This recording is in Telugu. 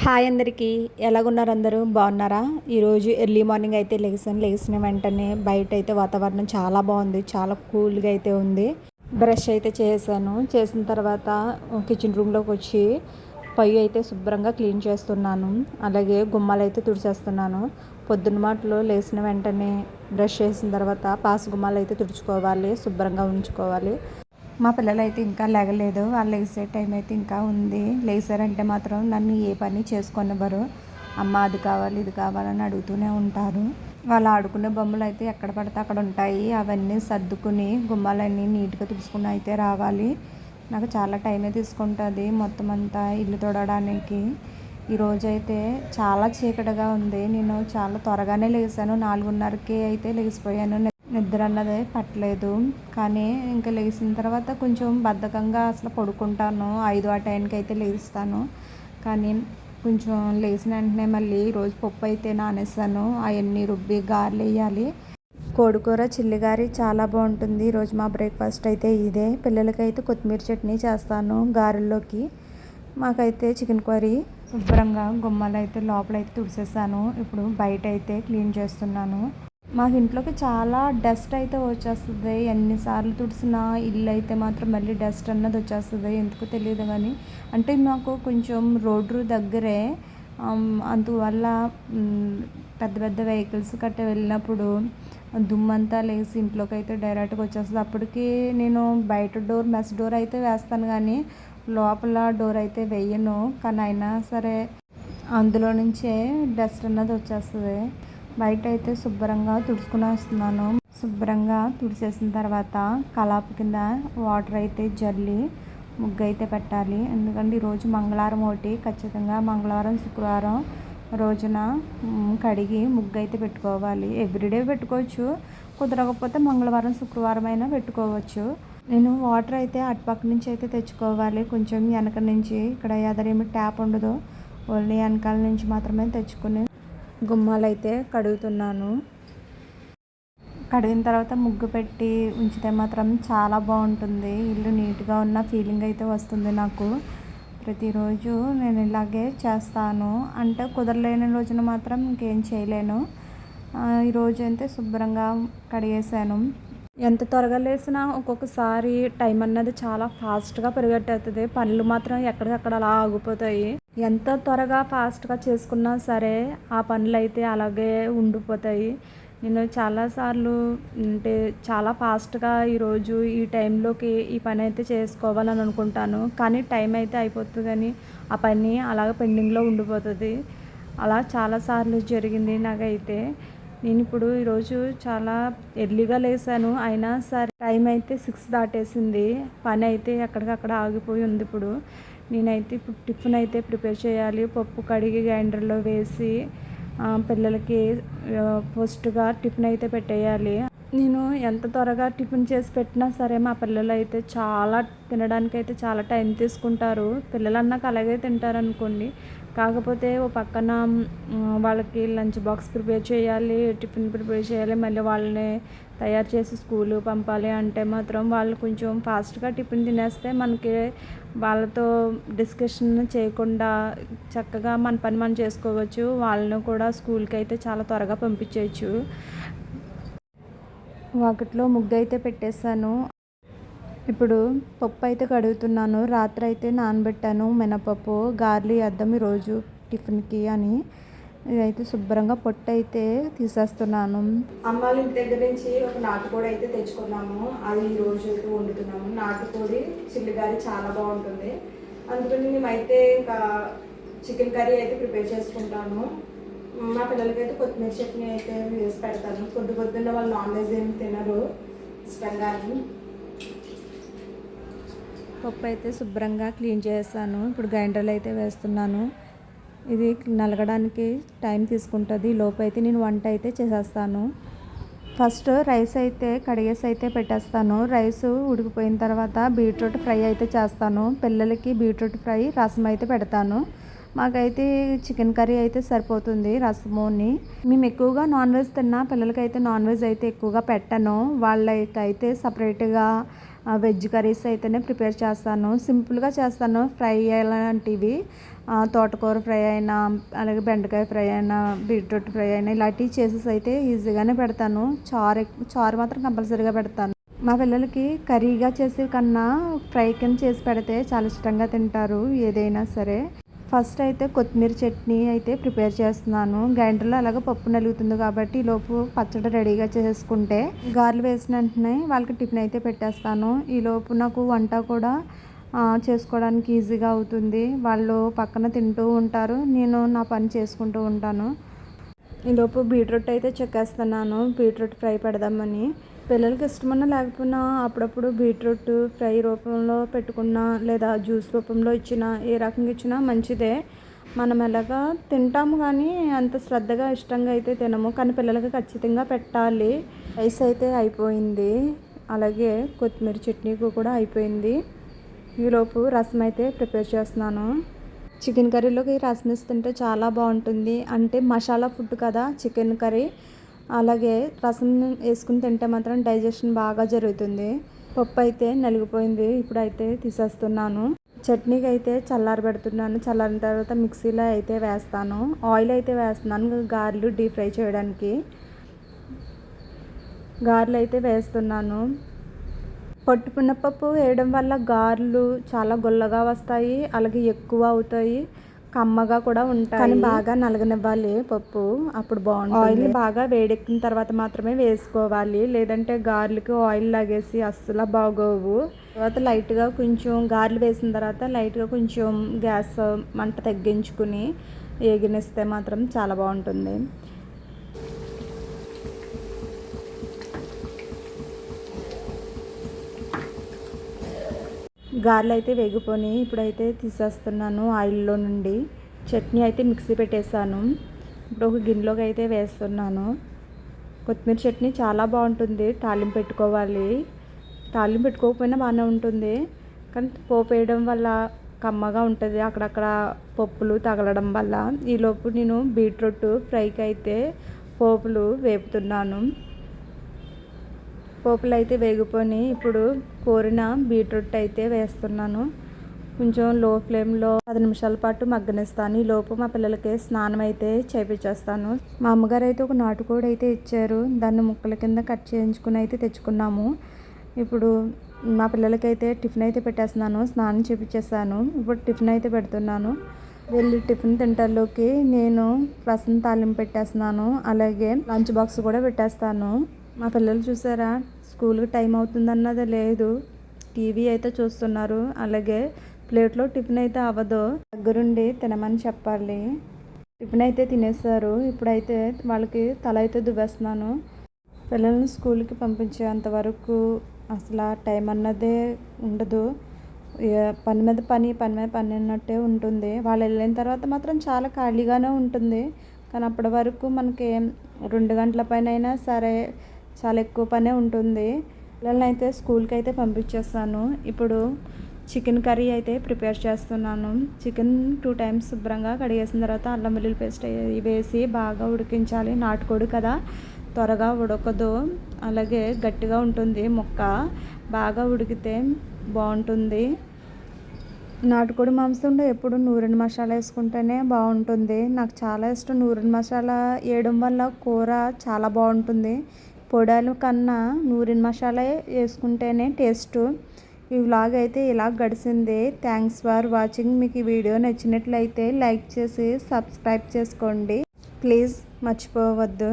హాయ్ అందరికీ, ఎలాగున్నారు? అందరూ బాగున్నారా? ఈరోజు ఎర్లీ మార్నింగ్ అయితే లెగిసిన వెంటనే బయట అయితే వాతావరణం చాలా బాగుంది. చాలా కూల్గా అయితే ఉంది. బ్రష్ అయితే చేశాను. చేసిన తర్వాత కిచెన్ రూమ్లోకి వచ్చి పొయ్యి అయితే శుభ్రంగా క్లీన్ చేస్తున్నాను. అలాగే గుమ్మాలు అయితే తుడిచేస్తున్నాను. పొద్దున్న మాటలో లేచిన వెంటనే బ్రష్ చేసిన తర్వాత పాస్ గుమ్మాలు అయితే తుడుచుకోవాలి, శుభ్రంగా ఉంచుకోవాలి. మా పిల్లలు అయితే ఇంకా లేగలేదు. వాళ్ళు లేసే టైం అయితే ఇంకా ఉంది. లేసారంటే మాత్రం నన్ను ఏ పని చేసుకొనివ్వరు. అమ్మ అది కావాలి ఇది కావాలని అడుగుతూనే ఉంటారు. వాళ్ళు ఆడుకునే బొమ్మలు అయితే ఎక్కడ పడితే అక్కడ ఉంటాయి. అవన్నీ సర్దుకుని గుమ్మాలన్నీ నీట్గా తుడుచుకుని అయితే రావాలి. నాకు చాలా టైమే తీసుకుంటుంది మొత్తం అంతా ఇల్లు తుడవడానికి. ఈరోజైతే చాలా చీకటిగా ఉంది. నేను చాలా త్వరగానే లేసాను. 4:30కి అయితే లేచిపోయాను. నిద్ర అన్నది పట్టలేదు. కానీ ఇంకా లేచిన తర్వాత కొంచెం బద్ధకంగా అసలు పడుకుంటాను. 5 ఆ టైంకి అయితే లేస్తాను. కానీ కొంచెం లేచిన వెంటనే మళ్ళీ ఈరోజు పప్పు అయితే నానేసాను. అవన్నీ రుబ్బి గారెలు వేయాలి. కోడికూర చిల్లిగారి చాలా బాగుంటుంది. ఈరోజు మా బ్రేక్ఫాస్ట్ అయితే ఇదే. పిల్లలకైతే కొత్తిమీర చట్నీ చేస్తాను గారెల్లోకి. మాకైతే చికెన్ కర్రీ. శుభ్రంగా గుమ్మాలు అయితే లోపలైతే తుడిసేసాను. ఇప్పుడు బయట అయితే క్లీన్ చేస్తున్నాను. మాకు ఇంట్లోకి చాలా డస్ట్ అయితే వచ్చేస్తుంది. ఎన్నిసార్లు తుడిసినా ఇల్లు అయితే మాత్రం మళ్ళీ డస్ట్ అన్నది వచ్చేస్తుంది. ఎందుకో తెలియదు కానీ, అంటే మాకు కొంచెం రోడ్డు దగ్గరే. అందువల్ల పెద్ద పెద్ద వెహికల్స్ గట్రా వెళ్ళినప్పుడు దుమ్మంతా లేసి ఇంట్లోకి అయితే డైరెక్ట్గా వచ్చేస్తుంది. అప్పటికి నేను బయట మెస్ డోర్ అయితే వేస్తాను కానీ లోపల డోర్ అయితే వేయను. కానీ అయినా సరే అందులో నుంచే డస్ట్ అన్నది వచ్చేస్తుంది. బయట అయితే శుభ్రంగా తుడుచుకునేస్తున్నాను. శుభ్రంగా తుడిచేసిన తర్వాత కలాపు కింద వాటర్ అయితే జల్లి ముగ్గు అయితే పెట్టాలి. ఎందుకంటే ఈరోజు మంగళవారం ఒకటి ఖచ్చితంగా మంగళవారం శుక్రవారం రోజున కడిగి ముగ్గు అయితే పెట్టుకోవాలి. ఎవ్రీడే పెట్టుకోవచ్చు, కుదరకపోతే మంగళవారం శుక్రవారం అయినా పెట్టుకోవచ్చు. నేను వాటర్ అయితే అటుపక్క నుంచి అయితే తెచ్చుకోవాలి. కొంచెం వెనక నుంచి, ఇక్కడ ఎదరేమి ట్యాప్ ఉండదు, ఓన్లీ వెనకాల నుంచి మాత్రమే తెచ్చుకుని గుమ్మాలు అయితే కడుగుతున్నాను. కడిగిన తర్వాత ముగ్గు పెట్టి ఉంచితే మాత్రం చాలా బాగుంటుంది. ఇల్లు నీట్గా ఉన్న ఫీలింగ్ అయితే వస్తుంది నాకు. ప్రతిరోజు నేను ఇలాగే చేస్తాను. అంటే కుదరలేని రోజున మాత్రం ఇంకేం చేయలేను. ఈరోజు అయితే శుభ్రంగా కడిగేసాను. ఎంత త్వరగా లేసినా ఒక్కొక్కసారి టైం అన్నది చాలా ఫాస్ట్గా పరిగెట్టేస్తుంది. పనులు మాత్రం ఎక్కడికక్కడ అలా ఆగిపోతాయి. ఎంత త్వరగా ఫాస్ట్గా చేసుకున్నా సరే ఆ పనులు అయితే అలాగే ఉండిపోతాయి. నేను చాలాసార్లు అంటే చాలా ఫాస్ట్గా ఈరోజు ఈ టైంలోకి ఈ పని అయితే చేసుకోవాలని అనుకుంటాను. కానీ టైం అయితే అయిపోతుంది కానీ ఆ పని అలాగ పెండింగ్లో ఉండిపోతుంది. అలా చాలాసార్లు జరిగింది నాకైతే. నేను ఇప్పుడు ఈరోజు చాలా ఎర్లీగా లేసాను. అయినా సరే టైం అయితే 6 దాటేసింది. పని అయితే ఎక్కడికక్కడ ఆగిపోయి ఉంది. ఇప్పుడు నేనైతే టిఫిన్ అయితే ప్రిపేర్ చేయాలి. పప్పు కడిగి గ్రైండర్లో వేసి పిల్లలకి ఫస్ట్గా టిఫిన్ అయితే పెట్టేయాలి. నేను ఎంత త్వరగా టిఫిన్ చేసి పెట్టినా సరే మా పిల్లలు అయితే చాలా తినడానికి అయితే చాలా టైం తీసుకుంటారు. పిల్లలు అన్నాక అలాగే తింటారు అనుకోండి. కాకపోతే ఓ పక్కన వాళ్ళకి లంచ్ బాక్స్ ప్రిపేర్ చేయాలి, టిఫిన్ ప్రిపేర్ చేయాలి, మళ్ళీ వాళ్ళని తయారు చేసి స్కూలు పంపాలి. అంటే మాత్రం వాళ్ళు కొంచెం ఫాస్ట్గా టిఫిన్ తినేస్తే మనకి వాళ్ళతో డిస్కషన్ చేయకుండా చక్కగా మన పని మనం చేసుకోవచ్చు. వాళ్ళని కూడా స్కూల్కి అయితే చాలా త్వరగా పంపించేయచ్చు. వాకిట్లో ముగ్గు అయితే పెట్టేశాను. ఇప్పుడు పప్పు అయితే కడుగుతున్నాను. రాత్రి అయితే నానబెట్టాను మినపప్పు. గార్లీ వేద్దాం ఈరోజు టిఫిన్కి అని. ఇదైతే శుభ్రంగా పొట్టు అయితే తీసేస్తున్నాను. అమ్మాళ్ళ ఇంటి దగ్గర నుంచి ఒక నాటుకోడి అయితే తెచ్చుకున్నాము. అది ఈరోజు అయితే వండుతున్నాము. నాటుకోడి చిల్లిగారి చాలా బాగుంటుంది. అందుకని మేమైతే ఇంకా చికెన్ కర్రీ అయితే ప్రిపేర్ చేసుకుంటాను. మా పిల్లలకైతే కొత్తిమీర చట్నీ అయితే వేసి పెడతాను. పొద్దున్న వాళ్ళు నాన్ వెజ్ ఏమి తినరు ఇష్టంగా. పప్పు అయితే శుభ్రంగా క్లీన్ చేస్తాను. ఇప్పుడు గ్రైండర్లో అయితే వేస్తున్నాను. ఇది నలగడానికి టైం తీసుకుంటుంది. లోపు అయితే నేను వంట అయితే చేసేస్తాను. ఫస్ట్ రైస్ అయితే కడిగేసి అయితే పెట్టేస్తాను. రైస్ ఉడికిపోయిన తర్వాత బీట్రూట్ ఫ్రై అయితే చేస్తాను. పిల్లలకి బీట్రూట్ ఫ్రై, రసం అయితే పెడతాను. మాకైతే చికెన్ కర్రీ అయితే సరిపోతుంది రసముని. మేము ఎక్కువగా నాన్ వెజ్ తిన్నా, పిల్లలకైతే నాన్ వెజ్ అయితే ఎక్కువగా పెట్టను. వాళ్ళకైతే సపరేట్గా వెజ్ కర్రీస్ అయితేనే ప్రిపేర్ చేస్తాను. సింపుల్గా చేస్తాను ఫ్రై అలాంటివి. తోటకూర ఫ్రై అయినా, అలాగే బెండకాయ ఫ్రై అయినా, బీట్రూట్ ఫ్రై అయినా ఇలాంటివి చేసేసి అయితే ఈజీగానే పెడతాను. చారు మాత్రం కంపల్సరీగా పెడతాను. మా పిల్లలకి కర్రీగా చేసే కన్నా ఫ్రై కింద చేసి పెడితే చాలా ఇష్టంగా తింటారు ఏదైనా సరే. ఫస్ట్ అయితే కొత్తిమీర చట్నీ అయితే ప్రిపేర్ చేస్తున్నాను. గ్రైండర్లో అలాగే పప్పు నలుగుతుంది కాబట్టి ఈలోపు పచ్చడి రెడీగా చేసుకుంటే గారెలు వేసిన వెంటనే వాళ్ళకి టిఫిన్ అయితే పెట్టేస్తాను. ఈలోపు నాకు వంట కూడా చేసుకోవడానికి ఈజీగా అవుతుంది. వాళ్ళు పక్కన తింటూ ఉంటారు, నేను నా పని చేసుకుంటూ ఉంటాను. ఈలోపు బీట్రూట్ అయితే చెక్కేస్తున్నాను, బీట్రూట్ ఫ్రై పెడదామని. పిల్లలకి ఇష్టమన్నా లేకపోయినా అప్పుడప్పుడు బీట్రూట్ ఫ్రై రూపంలో పెట్టుకున్నా, లేదా జ్యూస్ రూపంలో ఇచ్చినా, ఏ రకంగా ఇచ్చినా మంచిదే. మనం ఎలాగా తింటాము కానీ అంత శ్రద్ధగా ఇష్టంగా అయితే తినము, కానీ పిల్లలకి ఖచ్చితంగా పెట్టాలి. రైస్ అయితే అయిపోయింది, అలాగే కొత్తిమీర చట్నీ కూడా అయిపోయింది. ఈలోపు రసం అయితే ప్రిపేర్ చేస్తున్నాను. చికెన్ కర్రీలోకి రసం ఇస్తుంటే చాలా బాగుంటుంది. అంటే మసాలా ఫుడ్ కదా చికెన్ కర్రీ, అలాగే రసం వేసుకుని తింటే మాత్రం డైజెషన్ బాగా జరుగుతుంది. పప్పు అయితే నలిగిపోయింది, ఇప్పుడైతే తీసేస్తున్నాను. చట్నీకి అయితే చల్లారబెడుతున్నాను. చల్లారిన తర్వాత మిక్సీలో అయితే వేస్తాను. ఆయిల్ అయితే వేస్తున్నాను గారెలు డీప్ ఫ్రై చేయడానికి. గారెలు అయితే వేస్తున్నాను. పొట్టు మినపప్పు వేయడం వల్ల గారెలు చాలా గుల్లగా వస్తాయి, అలాగే ఎక్కువ అవుతాయి, కమ్మగా కూడా ఉంటాయి. కానీ బాగా నలగనివ్వాలి పప్పు, అప్పుడు బాగుంటుంది. ఆయిల్ బాగా వేడెక్కిన తర్వాత మాత్రమే వేసుకోవాలి, లేదంటే గారెలకి ఆయిల్ లాగేసి అస్సలు బాగోవు. తర్వాత లైట్గా కొంచెం గారెలు వేసిన తర్వాత లైట్గా కొంచెం గ్యాస్ మంట తగ్గించుకుని వేగనిస్తే మాత్రం చాలా బాగుంటుంది. గారెలు అయితే వేగిపోయి ఇప్పుడైతే తీసేస్తున్నాను ఆయిల్లో నుండి. చట్నీ అయితే మిక్సీ పెట్టేశాను, ఇప్పుడు ఒక గిన్నెలోకి అయితే వేస్తున్నాను. కొత్తిమీర చట్నీ చాలా బాగుంటుంది, తాలింపు పెట్టుకోవాలి. తాలింపు పెట్టుకోకపోయినా బాగానే ఉంటుంది, కానీ పోపు వేయడం వల్ల కమ్మగా ఉంటుంది, అక్కడక్కడ పప్పులు తగలడం వల్ల. ఈలోపు నేను బీట్రూట్ ఫ్రైకి అయితే పోపులు వేపుతున్నాను. పోపులు అయితే వేగిపోయి ఇప్పుడు కోరిన బీట్రూట్ అయితే వేస్తున్నాను. కొంచెం లో ఫ్లేమ్లో 10 నిమిషాల పాటు మగ్గనిస్తాను. ఈ లోపు మా పిల్లలకి స్నానం అయితే చేయించేస్తాను. మా అమ్మగారు అయితే ఒక నాటుకోడి అయితే ఇచ్చారు, దాన్ని ముక్కల కింద కట్ చేయించుకుని అయితే తెచ్చుకున్నాము. ఇప్పుడు మా పిల్లలకైతే టిఫిన్ అయితే పెట్టేస్తున్నాను, స్నానం చేయించేసాను. ఇప్పుడు టిఫిన్ అయితే పెడుతున్నాను. వెళ్ళి టిఫిన్ తింటర్లోకి నేను రసం తాలింపు పెట్టేస్తున్నాను, అలాగే లంచ్ బాక్స్ కూడా పెట్టేస్తాను. మా పిల్లలు చూసారా, స్కూల్కి టైం అవుతుందన్నది లేదు, టీవీ అయితే చూస్తున్నారు, అలాగే ప్లేట్లో టిఫిన్ అయితే అవ్వదు, దగ్గరుండి తినమని చెప్పాలి. టిఫిన్ అయితే తినేస్తారు. ఇప్పుడైతే వాళ్ళకి తల అయితే దువ్వేస్తున్నాను. పిల్లల్ని స్కూల్కి పంపించేంత వరకు అసలు టైం అన్నదే ఉండదు, పని మీద పని అన్నట్టే ఉంటుంది. వాళ్ళు వెళ్ళిన తర్వాత మాత్రం చాలా ఖాళీగానే ఉంటుంది, కానీ అప్పటి వరకు మనకి 2 గంటల పని అయినా సరే చాలా ఎక్కువ పనే ఉంటుంది. పిల్లల్ని అయితే స్కూల్కి అయితే పంపించేస్తాను. ఇప్పుడు చికెన్ కర్రీ అయితే ప్రిపేర్ చేస్తున్నాను. చికెన్ 2 టైమ్స్ శుభ్రంగా కడిగేసిన తర్వాత అల్లం వెల్లుల్లి పేస్ట్ వేసి బాగా ఉడికించాలి. నాటుకోడి కదా, త్వరగా ఉడకదు, అలాగే గట్టిగా ఉంటుంది ముక్క. బాగా ఉడికితే బాగుంటుంది. నాటుకోడి మాంసంలో ఎప్పుడు నూరిన మసాలా వేసుకుంటేనే బాగుంటుంది. నాకు చాలా ఇష్టం నూరిన మసాలా వేయడం వల్ల కూర చాలా బాగుంటుంది. పొడాల కన్నా నూరిన మసాలా వేసుకుంటేనే టేస్ట్. ఈ వ్లాగ్ అయితే ఇలా గడిచింది. Thanks for watching. మీకు ఈ వీడియో నచ్చినట్లయితే లైక్ చేసి సబ్స్క్రైబ్ చేసుకోండి ప్లీజ్, మర్చిపోవద్దు.